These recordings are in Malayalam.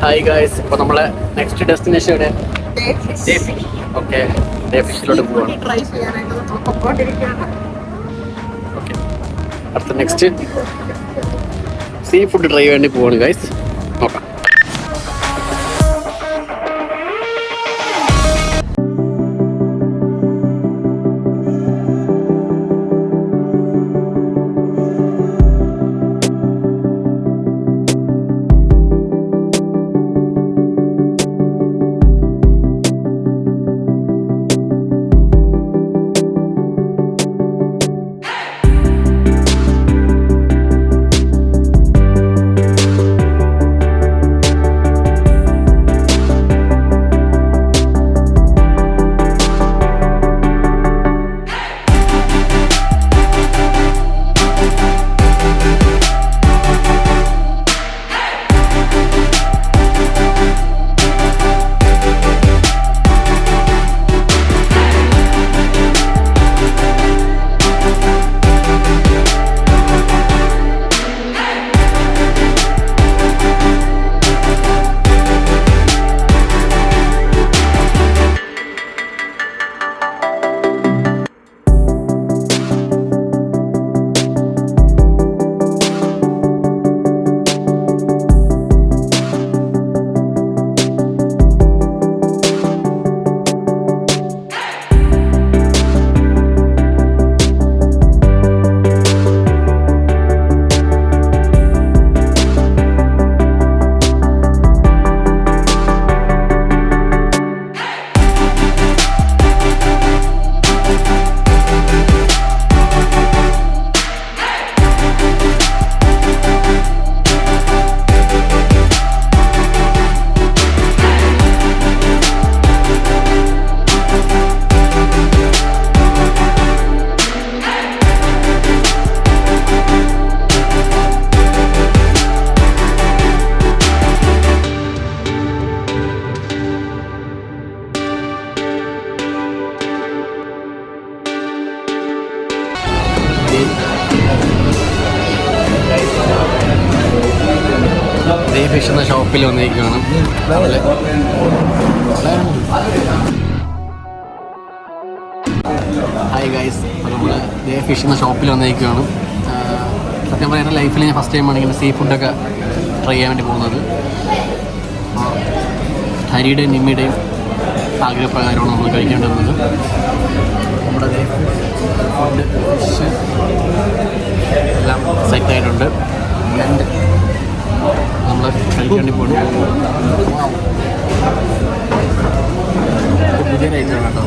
ഹായ് ഗായ്സ്, ഇപ്പോൾ നമ്മളെ നെക്സ്റ്റ് ഡെസ്റ്റിനേഷൻ ഇവിടെ ഓക്കെ ഡേ ഫിഷിലോട്ട് പോവാണ്. ഓക്കെ, അടുത്ത നെക്സ്റ്റ് സീ ഫുഡ് ട്രൈ വേണ്ടി പോവാണ് ഗായ്സ്. നോക്കാം. ഫിഷ് എന്ന ഷോപ്പിൽ വന്നിരിക്കുകയാണ്. ഹായ് ഗൈസ്, അപ്പോൾ നമ്മൾ ഫിഷ് എന്ന ഷോപ്പിൽ വന്നിരിക്കുകയാണ്. സത്യം പറയാൻ എൻ്റെ ലൈഫിൽ ഞാൻ ഫസ്റ്റ് ടൈമാണ് ഇങ്ങനെ സീ ഫുഡൊക്കെ ട്രൈ ചെയ്യാൻ വേണ്ടി പോകുന്നത്. ഹരിയുടെയും നിമ്മിയുടെയും ആഗ്രഹപ്രകാരമാണ് നമ്മൾ കഴിക്കേണ്ടത്. നമ്മുടെ ഫുഡ് ഫിഷ് എല്ലാം സെറ്റായിട്ടുണ്ട്. നമ്മൾ കഴിക്കാൻ വേണ്ടി പോകുന്നു. പുതിയ ഐറ്റമാണ് കേട്ടോ.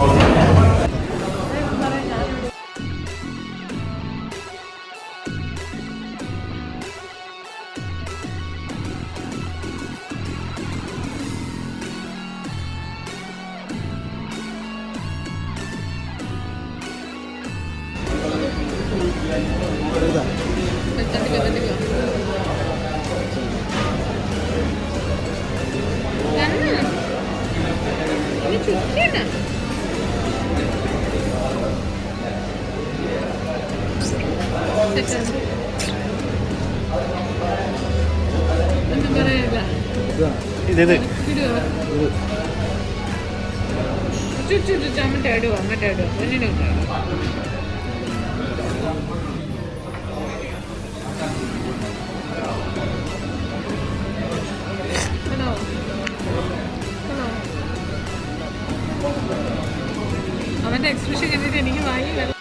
അവന്റെ എക്സ്പ്രഷൻ കണ്ടിട്ട് എനിക്ക് വാങ്ങി.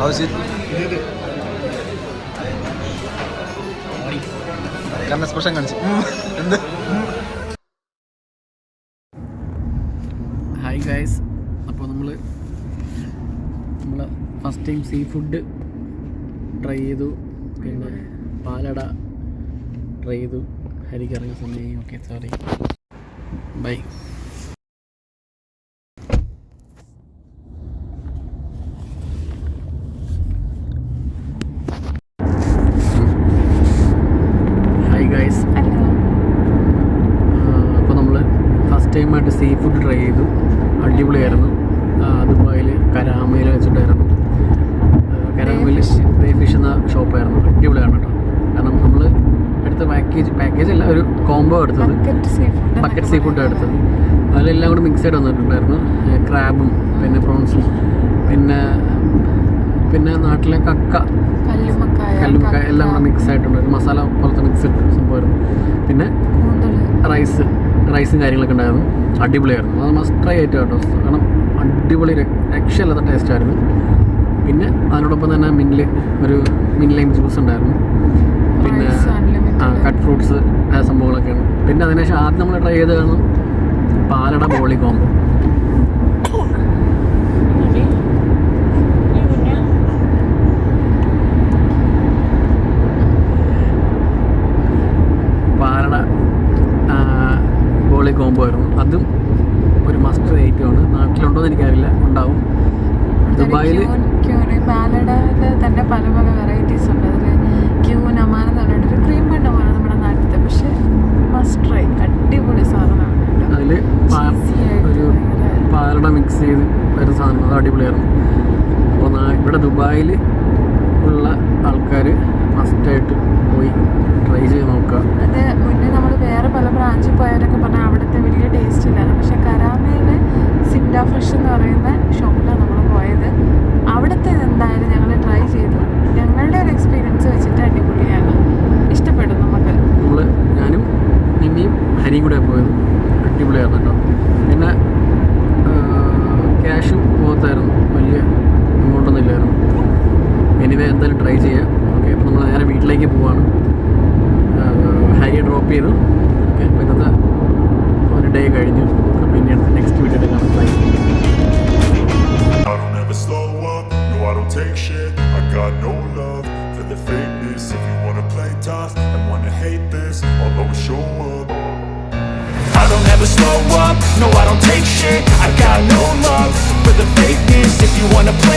How's it? Karena സ്പർശം കാണിച്ചു. എന്ത്? ഹായ് ഗൈസ്, അപ്പോൾ നമ്മൾ first time seafood try ചെയ്തു. പിന്നെ പാലട ട്രൈ ചെയ്തു. ഹരിക്ക് ഇറങ്ങുന്ന സമയം. Okay, sorry, bye. Hi guys, അപ്പോൾ നമ്മൾ ഫസ്റ്റ് ടൈമായിട്ട് സീ ഫുഡ് ട്രൈ ചെയ്തു. അടിപൊളിയായിരുന്നു. ദുബായിൽ കരാമയിൽ വെച്ചിട്ടായിരുന്നു. കരാമയിൽ റേ ഫിഷ് എന്ന ഷോപ്പായിരുന്നു. അടിപൊളിയാണ് കേട്ടോ. കാരണം നമ്മൾ എടുത്ത പാക്കേജ് അല്ല, ഒരു കോംബോ എടുത്തത്. ബക്കറ്റ് സീ ഫുഡാണ് എടുത്തത്. അതിലെല്ലാം കൂടെ മിക്സഡ് വന്നിട്ടുണ്ടായിരുന്നു. ക്രാബും പിന്നെ പ്രോൺസും പിന്നെ നാട്ടിലെ കല്ലുമക്കായ എല്ലാം കൂടെ മിക്സ് ആയിട്ടുണ്ടായിരുന്നു. മസാല പോലത്തെ മിക്സഡ് സംഭവമായിരുന്നു. പിന്നെ റൈസും കാര്യങ്ങളൊക്കെ ഉണ്ടായിരുന്നു. അടിപൊളിയായിരുന്നു. അത് മസ്റ്റ് ട്രൈ ആയിട്ട് കേട്ടോ. കാരണം അടിപൊളി രക്ഷയില്ലാത്ത ടേസ്റ്റായിരുന്നു. പിന്നെ അതിനോടൊപ്പം തന്നെ ഒരു ലൈം ജ്യൂസ് ഉണ്ടായിരുന്നു. പിന്നെ കട്ട് ഫ്രൂട്ട്സ് സംഭവങ്ങളൊക്കെയാണ്. പിന്നെ അതിനുശേഷം ആദ്യം നമ്മൾ ട്രൈ ചെയ്തതാണ് പാലട ബോളി കോംബോ. പാലട ബോളി കോംബോ ആയിരുന്നു. അതും ഒരു മസ്റ്റ് ഐറ്റമാണ്. നാട്ടിലുണ്ടോ എന്ന് എനിക്കറിയില്ല, ഉണ്ടാവും. ദുബായിൽ പാലടയിൽ തന്നെ പല പല വെറൈറ്റീസ് ഉണ്ട്. അതിൽ ക്യൂൻ അമാന എന്ന് പറഞ്ഞിട്ടൊരു ക്രീം ബൺ അമാണ് നമ്മുടെ നാട്ടിലത്തെ. പക്ഷേ മസ്റ്റ് ട്രൈ, അടിപൊളി സാധനമാണ്. അതിൽ ഒരു പാലട മിക്സ് ചെയ്ത് വരുന്ന സാധനം, അത് അടിപൊളിയായിരുന്നു. അപ്പോൾ ഇവിടെ ദുബായിൽ ഉള്ള ആൾക്കാർ മസ്റ്റായിട്ട് പോയി ട്രൈ ചെയ്ത് നോക്കുക. അത് മുന്നേ നമ്മൾ വേറെ പല ബ്രാഞ്ചിൽ പോയവരൊക്കെ പറഞ്ഞാൽ അവിടുത്തെ വലിയ ടേസ്റ്റ് ഇല്ലായിരുന്നു. പക്ഷേ കരാമയിലെ സിൻഡ ഫ്രഷ് എന്ന് പറയുന്ന ഷോപ്പിലാണ് നമ്മൾ പോയത്. അവിടുത്തെ എന്തായാലും ഞങ്ങൾ ട്രൈ ചെയ്തു. ഞങ്ങളുടെ ഒരു എക്സ്പീരിയൻസ് വെച്ചിട്ട് അടിപൊളിയാണ്, ഇഷ്ടപ്പെടും നമുക്ക്. ഞാനും നിന്നെയും ഹരിയും കൂടെ പോയത്. അടിപൊളിയായിരുന്നു കേട്ടോ. പിന്നെ ക്യാഷും പോകത്തായിരുന്നു, വലിയ എമൗണ്ടൊന്നും ഇല്ലായിരുന്നു. എനിവേ എന്തായാലും ട്രൈ ചെയ്യാം. ഓക്കെ, അപ്പോൾ നമ്മൾ നേരെ വീട്ടിലേക്ക് പോവാണ്. ഹരിയെ ഡ്രോപ്പ് ചെയ്തു. ഓക്കെ, അപ്പോൾ ഇന്നത്തെ ഒരു ഡേ കഴിഞ്ഞു. പിന്നെ നെക്സ്റ്റ് വീഡിയോയിൽ കാണാം. By. I don't ever slow up, no I don't take shit. I got no love for the fakeness. If you wanna play tough and wanna hate this, I'll always show up. I don't ever slow up, no I don't take shit. I got no love for the fakeness. If you wanna play